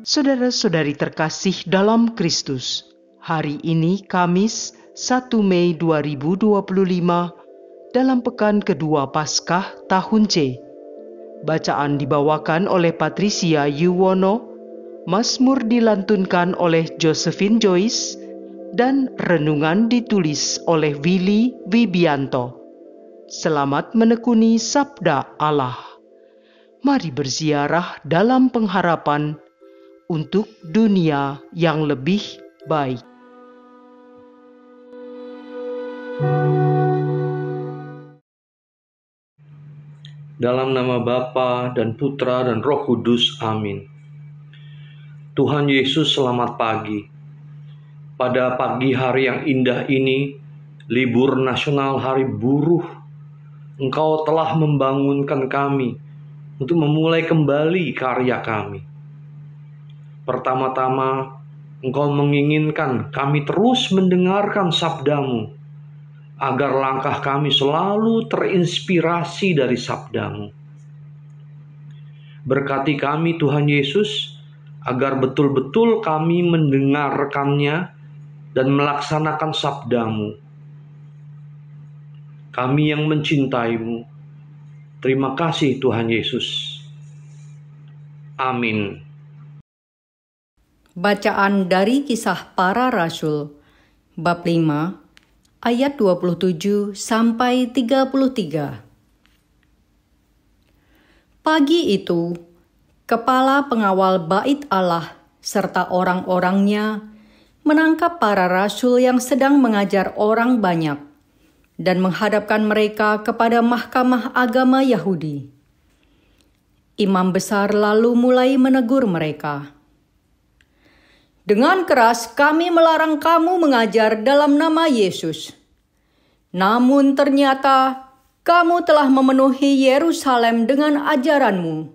Saudara-saudari terkasih dalam Kristus, hari ini Kamis 1 Mei 2025 dalam pekan kedua Paskah tahun C. Bacaan dibawakan oleh Patricia Yuwono, Mazmur dilantunkan oleh Josephine Joyce, dan renungan ditulis oleh Willy Wibianto. Selamat menekuni Sabda Allah. Mari berziarah dalam pengharapan untuk dunia yang lebih baik. Dalam nama Bapa dan Putra dan Roh Kudus, amin. Tuhan Yesus, selamat pagi. Pada pagi hari yang indah ini, libur nasional Hari Buruh, Engkau telah membangunkan kami untuk memulai kembali karya kami. Pertama-tama, Engkau menginginkan kami terus mendengarkan sabda-Mu, agar langkah kami selalu terinspirasi dari sabda-Mu. Berkati kami Tuhan Yesus, agar betul-betul kami mendengarkannya dan melaksanakan sabda-Mu. Kami yang mencintai-Mu, terima kasih Tuhan Yesus. Amin. Bacaan dari Kisah Para Rasul, bab 5, ayat 27 sampai 33. Pagi itu, kepala pengawal bait Allah serta orang-orangnya menangkap para rasul yang sedang mengajar orang banyak dan menghadapkan mereka kepada mahkamah agama Yahudi. Imam besar lalu mulai menegur mereka. Dengan keras kami melarang kamu mengajar dalam nama Yesus. Namun ternyata kamu telah memenuhi Yerusalem dengan ajaranmu,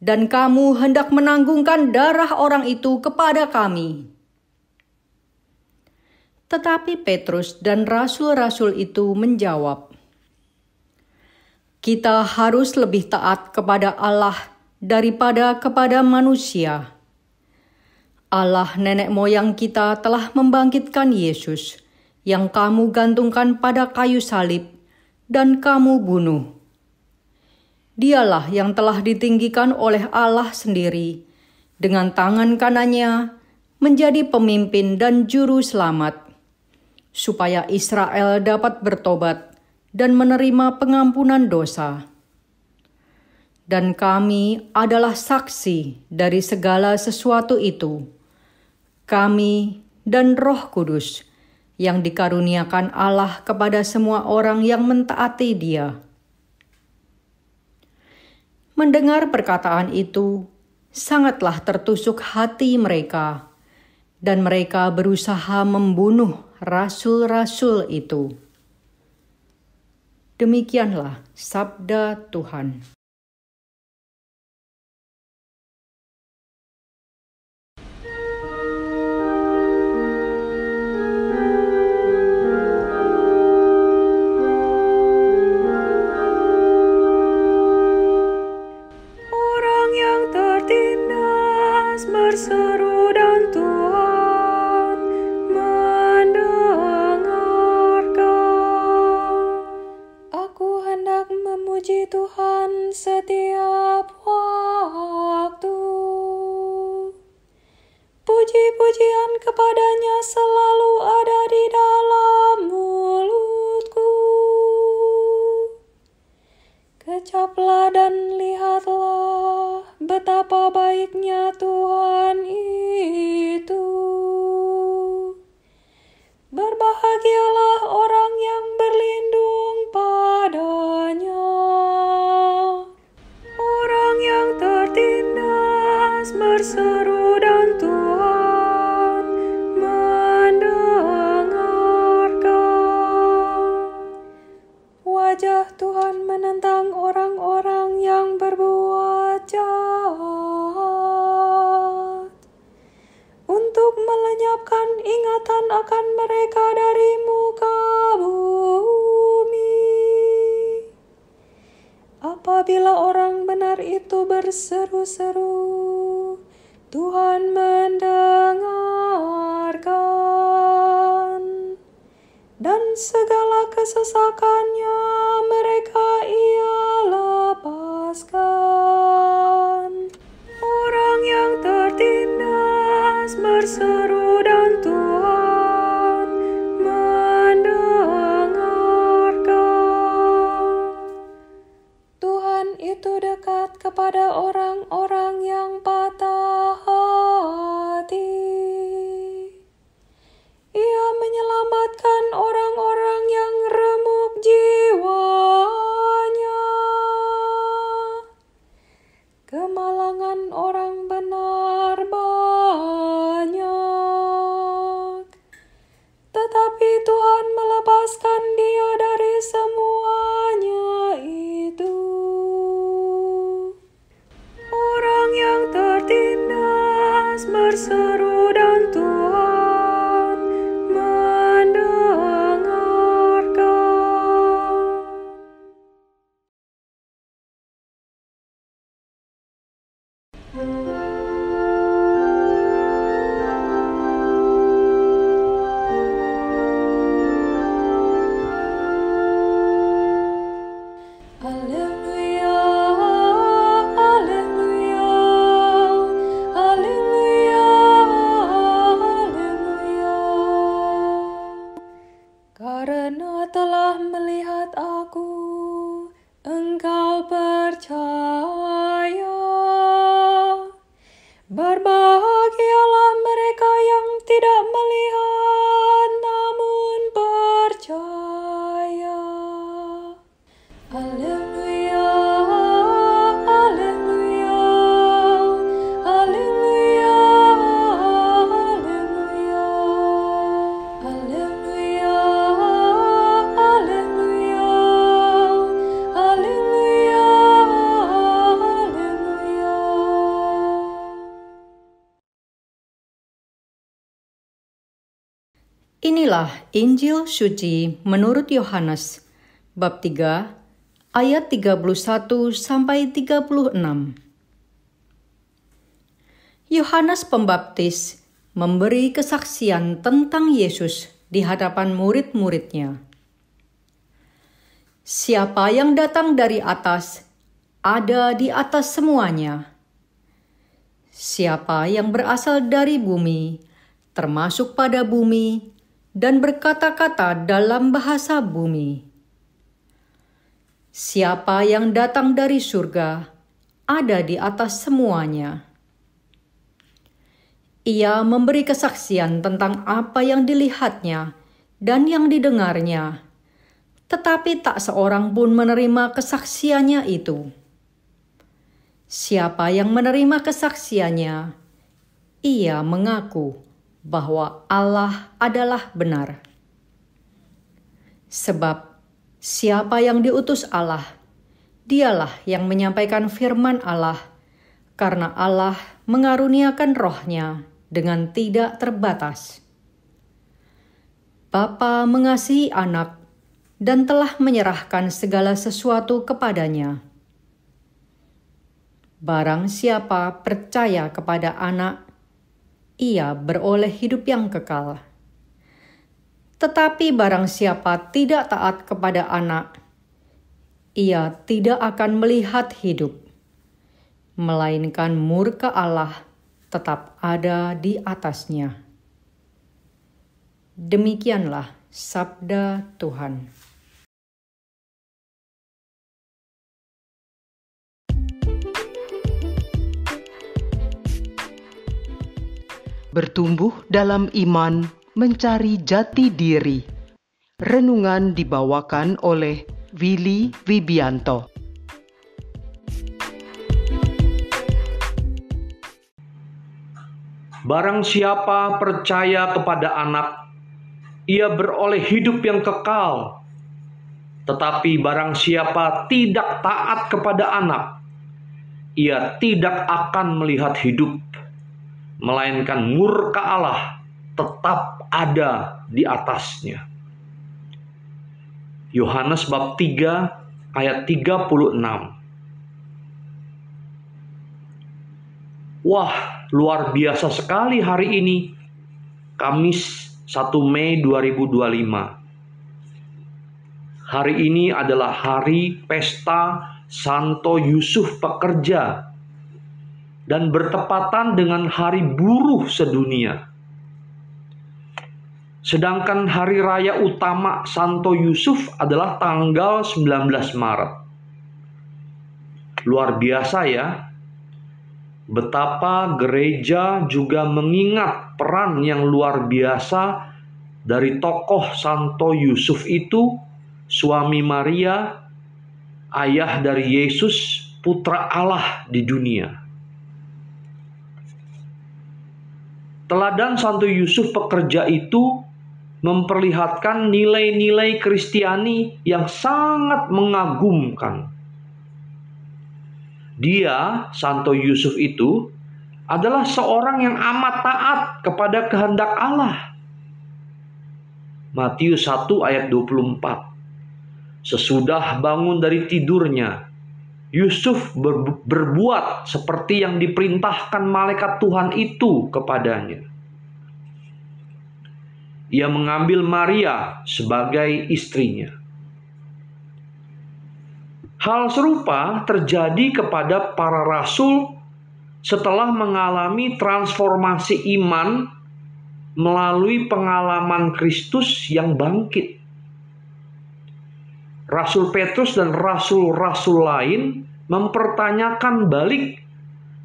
dan kamu hendak menanggungkan darah orang itu kepada kami. Tetapi Petrus dan rasul-rasul itu menjawab, kita harus lebih taat kepada Allah daripada kepada manusia. Allah nenek moyang kita telah membangkitkan Yesus yang kamu gantungkan pada kayu salib dan kamu bunuh. Dialah yang telah ditinggikan oleh Allah sendiri dengan tangan kanannya menjadi pemimpin dan juru selamat, supaya Israel dapat bertobat dan menerima pengampunan dosa. Dan kami adalah saksi dari segala sesuatu itu. Kami dan Roh Kudus yang dikaruniakan Allah kepada semua orang yang mentaati Dia. Mendengar perkataan itu, sangatlah tertusuk hati mereka, dan mereka berusaha membunuh rasul-rasul itu. Demikianlah sabda Tuhan. Berseru dan Tuhan mendengarkan. Aku hendak memuji Tuhan setiap waktu. Puji-pujian kepadanya selalu ada di dalam mulutku. Kecaplah dan lihatlah betapa baiknya Tuhan itu. Berbahagialah orang yang berlindung padanya. Orang yang tertindas berseru dan Tuhan mendengarkan. Wajah Tuhan menentang orang-orang yang berbuat jahat, untuk melenyapkan ingatan akan mereka dari muka bumi. Apabila orang benar itu berseru-seru, Tuhan mendengarkan, dan segala kesesakannya mereka Ia lepaskan. Orang yang tertindas berseru dan Tuhan mendengarkan. Tuhan itu dekat kepada orang-orang yang patah hati. Ia menyelamatkan orang-orang yang remuk jiwanya. Kemalangan orang benar banyak, tetapi Tuhan melepaskan dia dari semuanya itu. Orang yang tertindas berseru dan Tuhan mendengarkan. Haleluya, haleluya, haleluya, haleluya. Karena telah melihat aku, engkau percaya. Berbahagialah mereka yang tidak melihat namun percaya. Haleluya, haleluya, haleluya, haleluya. Haleluya, haleluya, haleluya, haleluya. Inilah Injil suci menurut Yohanes, bab 3, ayat 31 sampai 36. Yohanes Pembaptis memberi kesaksian tentang Yesus di hadapan murid-muridnya. Siapa yang datang dari atas, ada di atas semuanya. Siapa yang berasal dari bumi, termasuk pada bumi, dan berkata-kata dalam bahasa bumi. Siapa yang datang dari surga, ada di atas semuanya. Ia memberi kesaksian tentang apa yang dilihatnya dan yang didengarnya, tetapi tak seorang pun menerima kesaksiannya itu. Siapa yang menerima kesaksiannya, ia mengaku bahwa Allah adalah benar. Sebab siapa yang diutus Allah, dialah yang menyampaikan firman Allah, karena Allah mengaruniakan roh-Nya dengan tidak terbatas. Bapa mengasihi anak dan telah menyerahkan segala sesuatu kepadanya. Barang siapa percaya kepada anak, ia beroleh hidup yang kekal. Tetapi barang siapa tidak taat kepada anak, ia tidak akan melihat hidup, melainkan murka Allah tetap ada di atasnya. Demikianlah sabda Tuhan. Bertumbuh dalam iman, mencari jati diri. Renungan dibawakan oleh Willy Wibianto. Barang siapa percaya kepada anak, ia beroleh hidup yang kekal. Tetapi barang siapa tidak taat kepada anak, ia tidak akan melihat hidup, melainkan murka Allah tetap ada di atasnya. Yohanes bab 3 ayat 36. Wah, luar biasa sekali hari ini. Kamis 1 Mei 2025. Hari ini adalah hari pesta Santo Yusuf Pekerja dan bertepatan dengan Hari Buruh Sedunia. Sedangkan hari raya utama Santo Yusuf adalah tanggal 19 Maret. Luar biasa ya. Betapa gereja juga mengingat peran yang luar biasa dari tokoh Santo Yusuf itu, suami Maria, ayah dari Yesus, putra Allah di dunia. Teladan Santo Yusuf Pekerja itu memperlihatkan nilai-nilai Kristiani yang sangat mengagumkan. Dia, Santo Yusuf itu, adalah seorang yang amat taat kepada kehendak Allah. Matius 1 ayat 24. Sesudah bangun dari tidurnya, Yusuf berbuat seperti yang diperintahkan malaikat Tuhan itu kepadanya. Ia mengambil Maria sebagai istrinya. Hal serupa terjadi kepada para rasul setelah mengalami transformasi iman melalui pengalaman Kristus yang bangkit. Rasul Petrus dan rasul-rasul lain mempertanyakan balik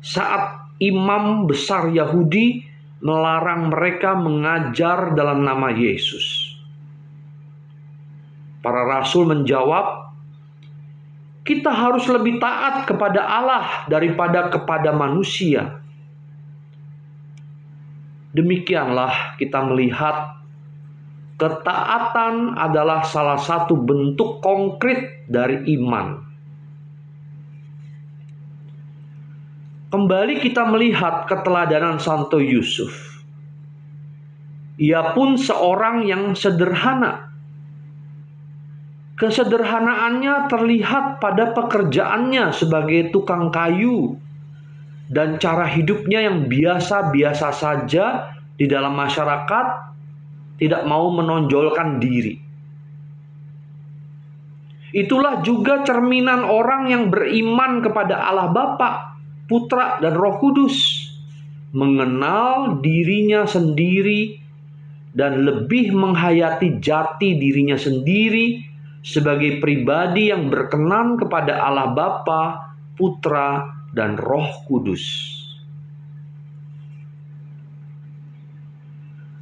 saat imam besar Yahudi melarang mereka mengajar dalam nama Yesus. Para rasul menjawab, kita harus lebih taat kepada Allah daripada kepada manusia. Demikianlah kita melihat ketaatan adalah salah satu bentuk konkret dari iman. Kembali kita melihat keteladanan Santo Yusuf. Ia pun seorang yang sederhana. Kesederhanaannya terlihat pada pekerjaannya sebagai tukang kayu dan cara hidupnya yang biasa-biasa saja di dalam masyarakat, tidak mau menonjolkan diri. Itulah juga cerminan orang yang beriman kepada Allah Bapa, Putra, dan Roh Kudus, mengenal dirinya sendiri dan lebih menghayati jati dirinya sendiri sebagai pribadi yang berkenan kepada Allah Bapa, Putra, dan Roh Kudus.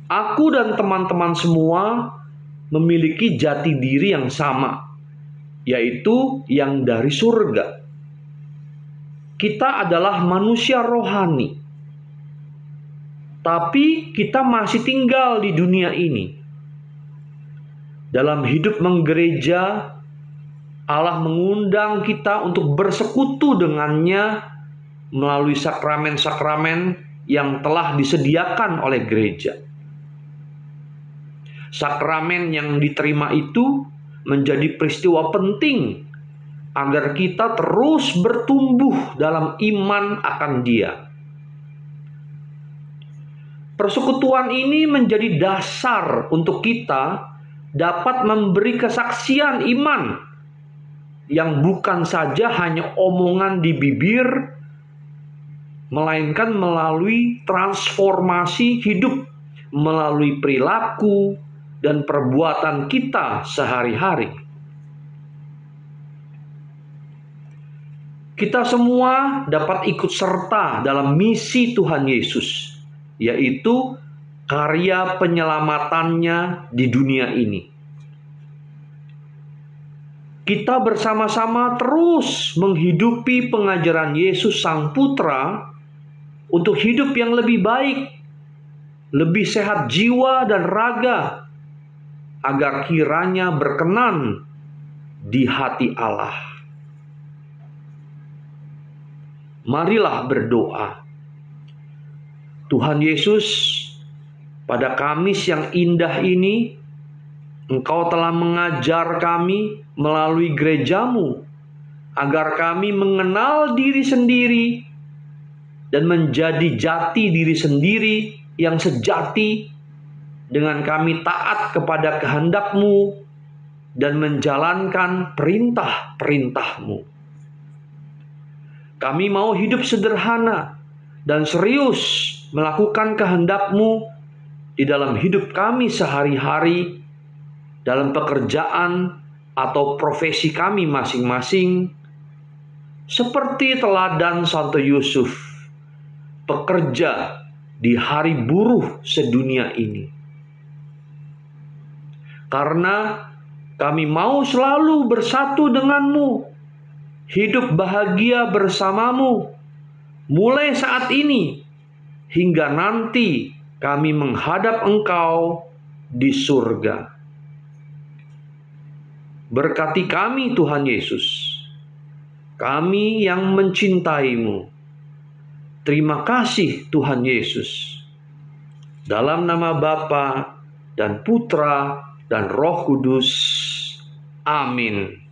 Aku dan teman-teman semua memiliki jati diri yang sama, yaitu yang dari surga. Kita adalah manusia rohani, tapi kita masih tinggal di dunia ini. Dalam hidup menggereja, Allah mengundang kita untuk bersekutu dengannya melalui sakramen-sakramen yang telah disediakan oleh gereja. Sakramen yang diterima itu menjadi peristiwa penting agar kita terus bertumbuh dalam iman akan Dia. Persekutuan ini menjadi dasar untuk kita dapat memberi kesaksian iman yang bukan saja hanya omongan di bibir, melainkan melalui transformasi hidup, melalui perilaku dan perbuatan kita sehari-hari. Kita semua dapat ikut serta dalam misi Tuhan Yesus, yaitu karya penyelamatannya di dunia ini. Kita bersama-sama terus menghidupi pengajaran Yesus Sang Putra untuk hidup yang lebih baik, lebih sehat jiwa dan raga, agar kiranya berkenan di hati Allah. Marilah berdoa. Tuhan Yesus, pada Kamis yang indah ini, Engkau telah mengajar kami melalui gerejamu, agar kami mengenal diri sendiri dan menjadi jati diri sendiri yang sejati dengan kami taat kepada kehendak-Mu dan menjalankan perintah-perintah-Mu. Kami mau hidup sederhana dan serius melakukan kehendak-Mu di dalam hidup kami sehari-hari, dalam pekerjaan atau profesi kami masing-masing, seperti teladan Santo Yusuf, pekerja di hari buruh sedunia ini. Karena kami mau selalu bersatu dengan-Mu, hidup bahagia bersama-Mu, mulai saat ini hingga nanti kami menghadap Engkau di surga. Berkati kami Tuhan Yesus, kami yang mencintai-Mu. Terima kasih Tuhan Yesus. Dalam nama Bapa dan Putra dan Roh Kudus. Amin.